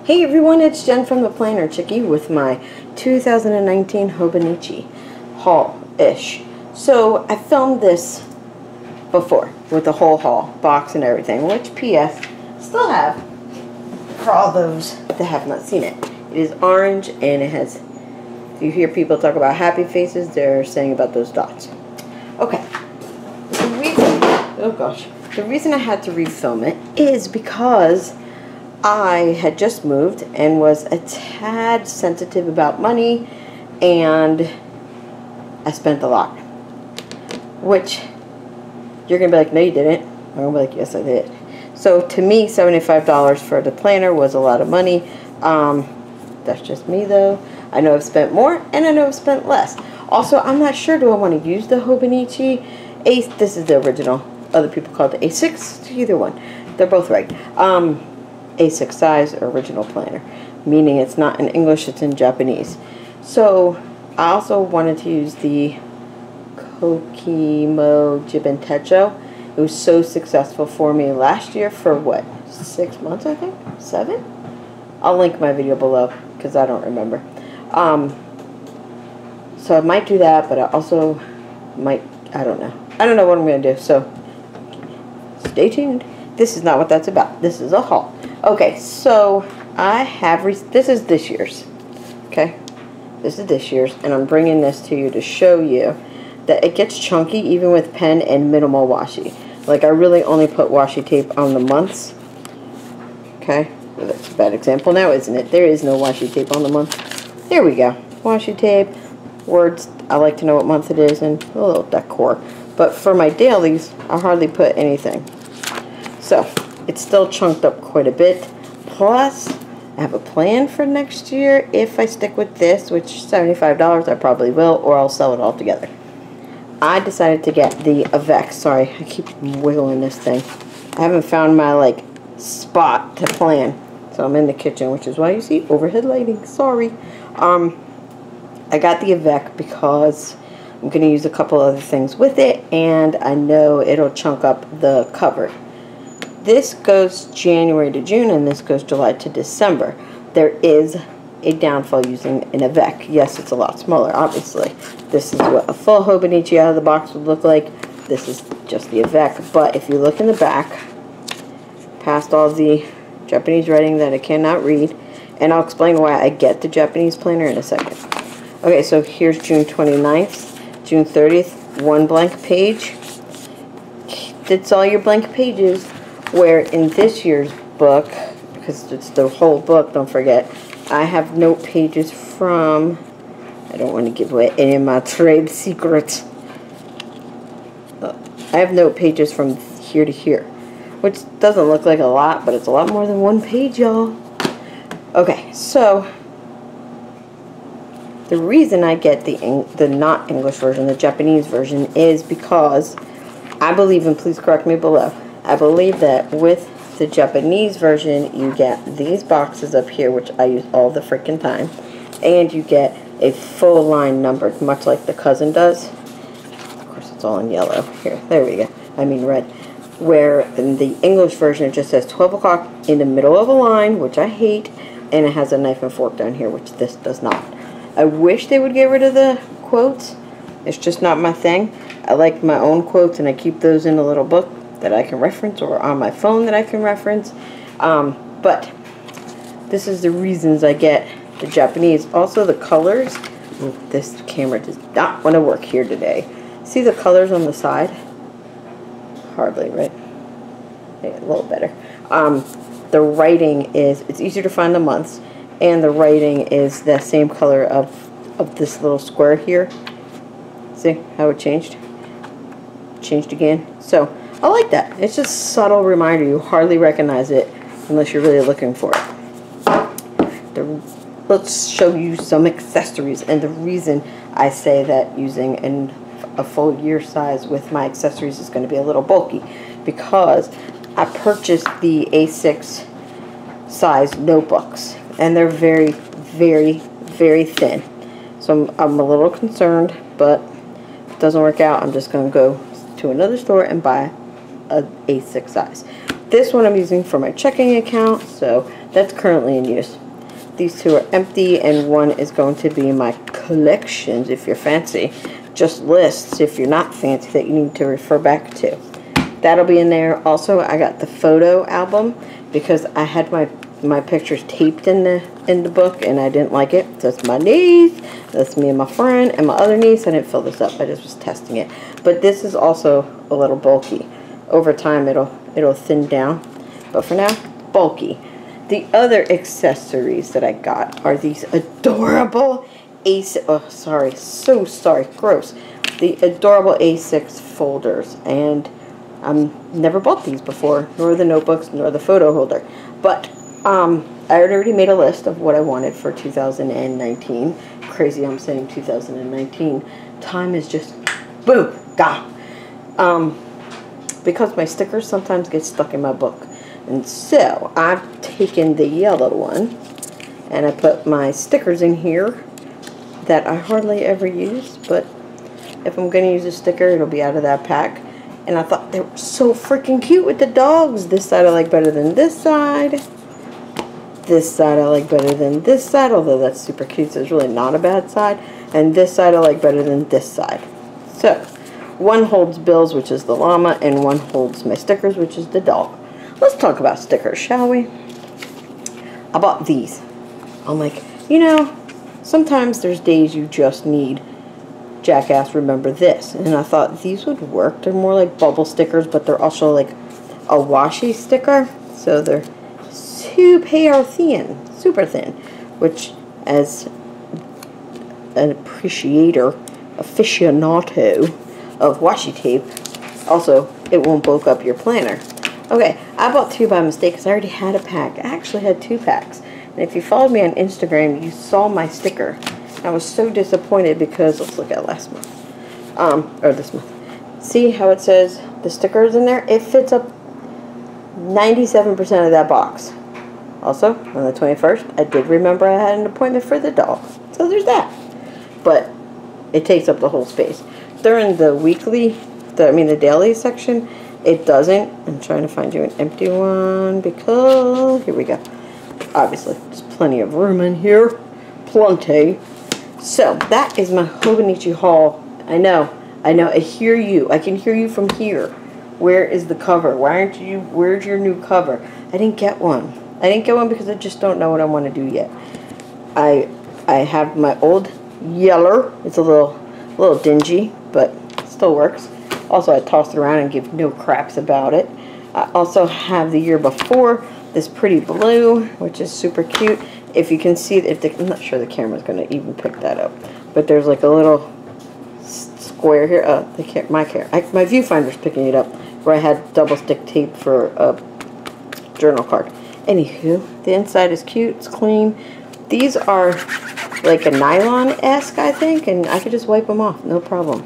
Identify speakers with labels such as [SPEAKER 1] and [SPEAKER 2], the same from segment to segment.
[SPEAKER 1] Hey everyone, it's Jen from the Planner Chickie with my 2019 Hobonichi Haul-ish. So I filmed this before with the whole haul, box and everything, which P.S. still have for all those that have not seen it. It is orange and it has, if you hear people talk about happy faces, they're saying about those dots. Okay, the reason I had to refilm it is because I had just moved and was a tad sensitive about money, and I spent a lot. Which, you're going to be like, no you didn't. I'm going to be like, yes I did. So to me, $75 for the planner was a lot of money. That's just me though. I know I've spent more and I know I've spent less. Also, I'm not sure, do I want to use the Hobonichi this is the original. Other people call it the A6, either one. They're both right. A6 size original planner, meaning it's not in English, it's in Japanese. So I also wanted to use the Kokimo Jibentecho. It was so successful for me last year for what, 6 months I think? 7? I'll link my video below because I don't remember. So I might do that, but I also might, I don't know what I'm going to do, so stay tuned. This is not what that's about. This is a haul. Okay, so I have, this is this year's, okay? This is this year's, and I'm bringing this to you to show you that it gets chunky even with pen and minimal washi. Like, I really only put washi tape on the months, okay? Well, that's a bad example now, isn't it? There is no washi tape on the month. There we go. Washi tape, words, I like to know what month it is, and a little decor. But for my dailies, I hardly put anything. So, it's still chunked up quite a bit. Plus, I have a plan for next year. If I stick with this, which $75 I probably will, or I'll sell it all together. I decided to get the Avec. Sorry, I keep wiggling this thing. I haven't found my, like, spot to plan. So I'm in the kitchen, which is why you see overhead lighting. Sorry. I got the Avec because I'm going to use a couple other things with it, and I know it'll chunk up the cover. This goes January to June, and this goes July to December. There is a downfall using an Avec. Yes, it's a lot smaller, obviously. This is what a full Hobonichi out of the box would look like. This is just the Avec. But if you look in the back, past all the Japanese writing that I cannot read, and I'll explain why I get the Japanese planner in a second. Okay, so here's June 29th, June 30th, one blank page. That's all your blank pages. Where in this year's book, because it's the whole book, don't forget, I have note pages from, I don't want to give away any of my trade secrets. I have note pages from here to here, which doesn't look like a lot, but it's a lot more than one page, y'all. Okay, so the reason I get the not English version, the Japanese version, is because I believe, and please correct me below, I believe that with the Japanese version, you get these boxes up here, which I use all the freaking time, and you get a full line numbered, much like the cousin does. Of course, it's all in yellow. Here, there we go. I mean red. Where in the English version, it just says 12 o'clock in the middle of a line, which I hate, and it has a knife and fork down here, which this does not. I wish they would get rid of the quotes. It's just not my thing. I like my own quotes, and I keep those in a little book that I can reference, or on my phone that I can reference. But this is the reasons I get the Japanese. Also the colors. Ooh, this camera does not want to work here today. See the colors on the side? Hardly, right? Yeah, a little better. The writing is, it's easier to find the months, and the writing is the same color of this little square here. See how it changed? Changed again. So I like that. It's just a subtle reminder. You hardly recognize it unless you're really looking for it. Let's show you some accessories. And the reason I say that using a full year size with my accessories is going to be a little bulky, because I purchased the A6 size notebooks, and they're very, very, very thin. So I'm a little concerned, but if it doesn't work out, I'm just going to go to another store and buy a A6 size. This one I'm using for my checking account, so that's currently in use. These two are empty, and one is going to be my collections if you're fancy. Just lists if you're not fancy that you need to refer back to. That'll be in there. Also, I got the photo album because I had my pictures taped in the book and I didn't like it. So it's my niece, that's me and my friend, and my other niece. I didn't fill this up. I just was testing it. But this is also a little bulky. Over time, it'll thin down. But for now, bulky. The other accessories that I got are these adorable gross. The adorable A6 folders, and never bought these before, nor the notebooks, nor the photo holder. But I had already made a list of what I wanted for 2019. Crazy, I'm saying 2019. Time is just boom, gone. Because my stickers sometimes get stuck in my book, and so I've taken the yellow one and I put my stickers in here that I hardly ever use, but if I'm going to use a sticker, it'll be out of that pack. And I thought they were so freaking cute with the dogs. This side I like better than this side. This side I like better than this side, although that's super cute, so it's really not a bad side. And this side I like better than this side. So, one holds Bill's, which is the llama, and one holds my stickers, which is the dog. Let's talk about stickers, shall we? I bought these. I'm like, you know, sometimes there's days you just need jackass remember this, and I thought these would work. They're more like bubble stickers, but they're also like a washi sticker, so they're super thin, which as an aficionado of washi tape, also it won't bulk up your planner. Okay, I bought two by mistake because I already had a pack. I actually had 2 packs. And if you followed me on Instagram, you saw my sticker. I was so disappointed because, let's look at last month. Or this month. See how it says the stickers in there? It fits up 97% of that box. Also, on the 21st, I did remember I had an appointment for the dog. So there's that. But it takes up the whole space. During the the daily section, it doesn't. I'm trying to find you an empty one because, here we go. Obviously, there's plenty of room in here. Plenty. So, that is my Hobonichi Haul. I know, I hear you. I can hear you from here. Where is the cover? Where's your new cover? I didn't get one. I didn't get one because I just don't know what I want to do yet. I have my old Yeller. It's a little dingy, but still works. Also, I tossed it around and give no craps about it. I also have the year before, this pretty blue, which is super cute. If you can see, I'm not sure the camera's going to even pick that up, but there's like a little square here. My viewfinder's picking it up, where I had double stick tape for a journal card. Anywho, the inside is cute. It's clean. These are like a nylon-esque, I think, and I could just wipe them off, no problem.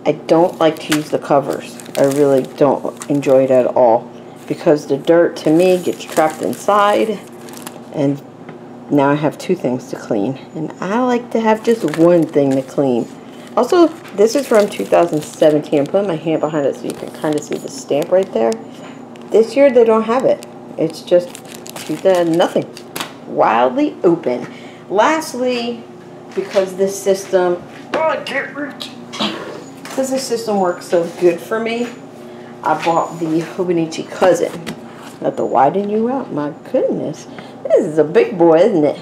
[SPEAKER 1] I don't like to use the covers. I really don't enjoy it at all because the dirt, to me, gets trapped inside, and now I have 2 things to clean, and I like to have just one thing to clean. Also, this is from 2017. I'm putting my hand behind it so you can kind of see the stamp right there. This year, they don't have it. It's just nothing. Wildly open. Lastly, because this system... Because this system works so good for me, I bought the Hobonichi Cousin. Not to widen you out. My goodness. This is a big boy, isn't it?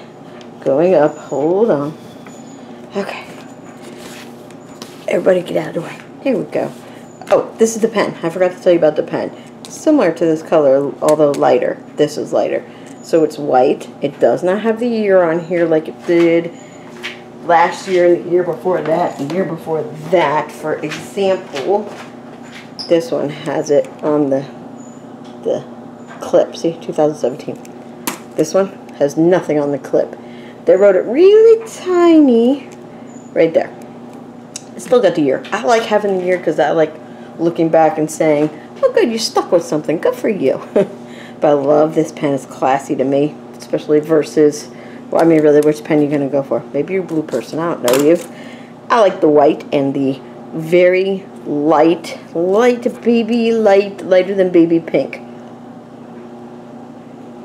[SPEAKER 1] Going up. Hold on. Okay. Everybody get out of the way. Here we go. Oh, this is the pen. I forgot to tell you about the pen. Similar to this color, although lighter. This is lighter. So it's white. It does not have the year on here like it did last year, the year before that, the year before that. For example, this one has it on the clip. See, 2017. This one has nothing on the clip. They wrote it really tiny right there. It's still got the year. I like having the year because I like looking back and saying, oh good, you stuck with something. Good for you. But I love this pen. It's classy to me, especially versus... Well, I mean, really, which pen are you going to go for? Maybe you're a blue person. I don't know you. I like the white and the very light, lighter than baby pink.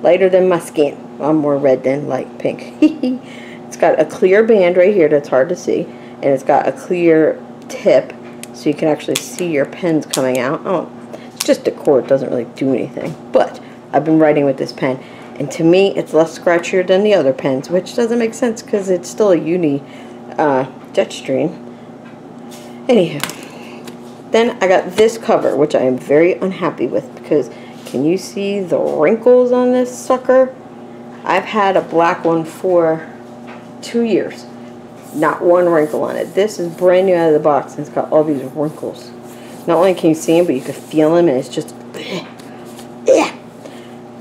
[SPEAKER 1] lighter than my skin. I'm more red than light pink. It's got a clear band right here that's hard to see, and it's got a clear tip so you can actually see your pens coming out. Oh, it's just decor, it doesn't really do anything. But I've been writing with this pen, and to me it's less scratchier than the other pens, which doesn't make sense because it's still a uni Jetstream. Anywho, then I got this cover, which I am very unhappy with because can you see the wrinkles on this sucker? I've had a black one for 2 years. Not one wrinkle on it. This is brand new out of the box, and it's got all these wrinkles. Not only can you see them, but you can feel them, and it's just... yeah.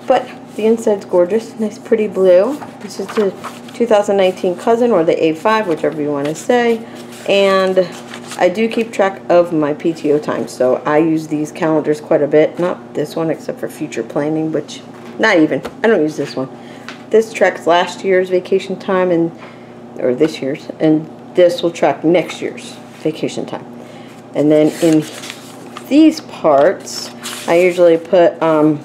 [SPEAKER 1] But the inside's gorgeous. Nice pretty blue. This is the 2019 cousin, or the A5, whichever you want to say. And I do keep track of my PTO time, so I use these calendars quite a bit. Not this one, except for future planning, which... not even. I don't use this one. This tracks last year's vacation time, or this year's, and this will track next year's vacation time. And then in these parts, I usually put, I'll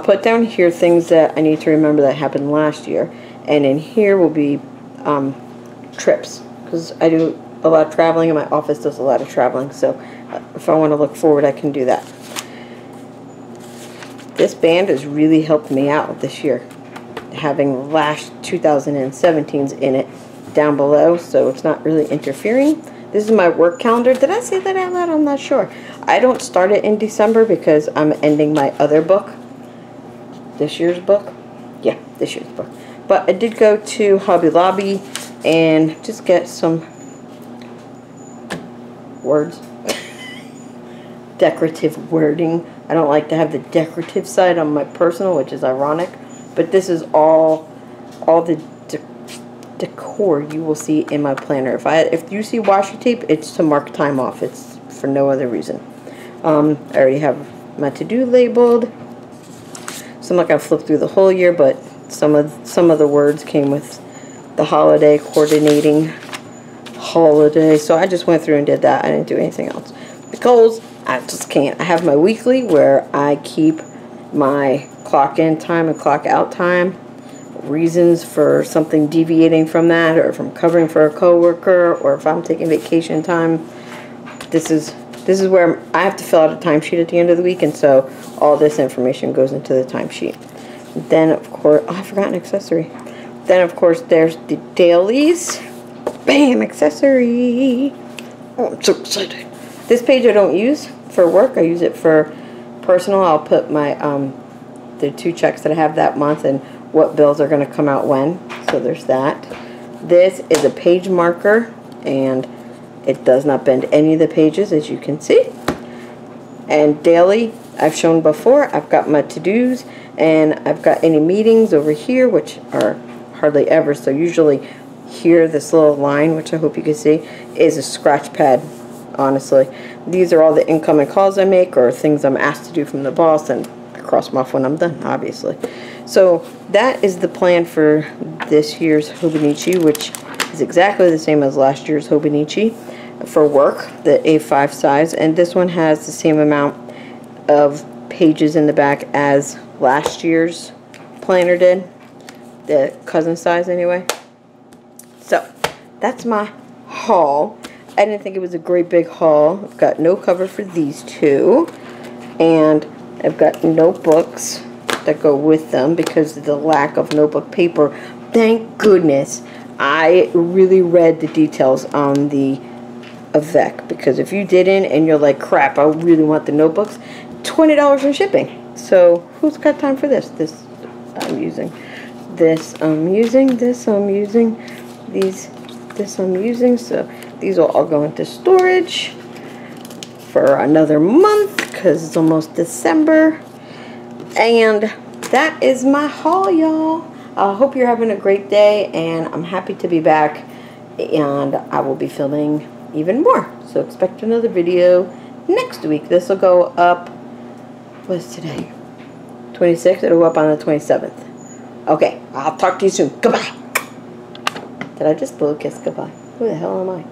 [SPEAKER 1] put down here things that I need to remember that happened last year, and in here will be trips, because I do a lot of traveling, and my office does a lot of traveling, so if I want to look forward, I can do that. This band has really helped me out this year, having last 2017's in it down below, so it's not really interfering. This is my work calendar. Did I say that out loud? I'm not sure. I don't start it in December because I'm ending my other book. This year's book? Yeah, this year's book. But I did go to Hobby Lobby and just get some words. Decorative wording. I don't like to have the decorative side on my personal, which is ironic. But this is all the decor you will see in my planner. If you see washi tape, it's to mark time off. It's for no other reason. I already have my to-do labeled. So I'm not gonna flip through the whole year, but some of the words came with the holiday, coordinating holiday. So I just went through and did that. I didn't do anything else. The goals, I just can't. I have my weekly where I keep my clock in time and clock out time, reasons for something deviating from that, or if I'm covering for a coworker, or if I'm taking vacation time. This is where I have to fill out a timesheet at the end of the week, and so all this information goes into the timesheet. Then of course, oh, I forgot an accessory. Then of course there's the dailies. Bam, accessory. Oh, I'm so excited. This page I don't use for work. I use it for personal. I'll put my the 2 checks that I have that month and what bills are going to come out when. So there's that. This is a page marker, and it does not bend any of the pages, as you can see. And daily, I've shown before, I've got my to-dos, and I've got any meetings over here, which are hardly ever. So usually here, this little line, which I hope you can see, is a scratch pad, honestly. These are all the incoming calls I make, or things I'm asked to do from the boss, and cross them off when I'm done, obviously. So that is the plan for this year's Hobonichi, which is exactly the same as last year's Hobonichi for work, the A5 size, and this one has the same amount of pages in the back as last year's planner did, the cousin size anyway. So that's my haul. I didn't think it was a great big haul. I've got no cover for these two, and I've got notebooks that go with them because of the lack of notebook paper. Thank goodness I really read the details on the Avec, because if you didn't and you're like, crap, I really want the notebooks, $20 in shipping. So who's got time for this? This I'm using. This I'm using. This I'm using. This I'm using. So these will all go into storage for another month because it's almost December. And that is my haul, y'all. I hope you're having a great day, and I'm happy to be back, and I will be filming even more. So expect another video next week. This will go up, what's today? 26th. It'll go up on the 27th. Okay, I'll talk to you soon. Goodbye. Did I just blow a kiss goodbye? Who the hell am I?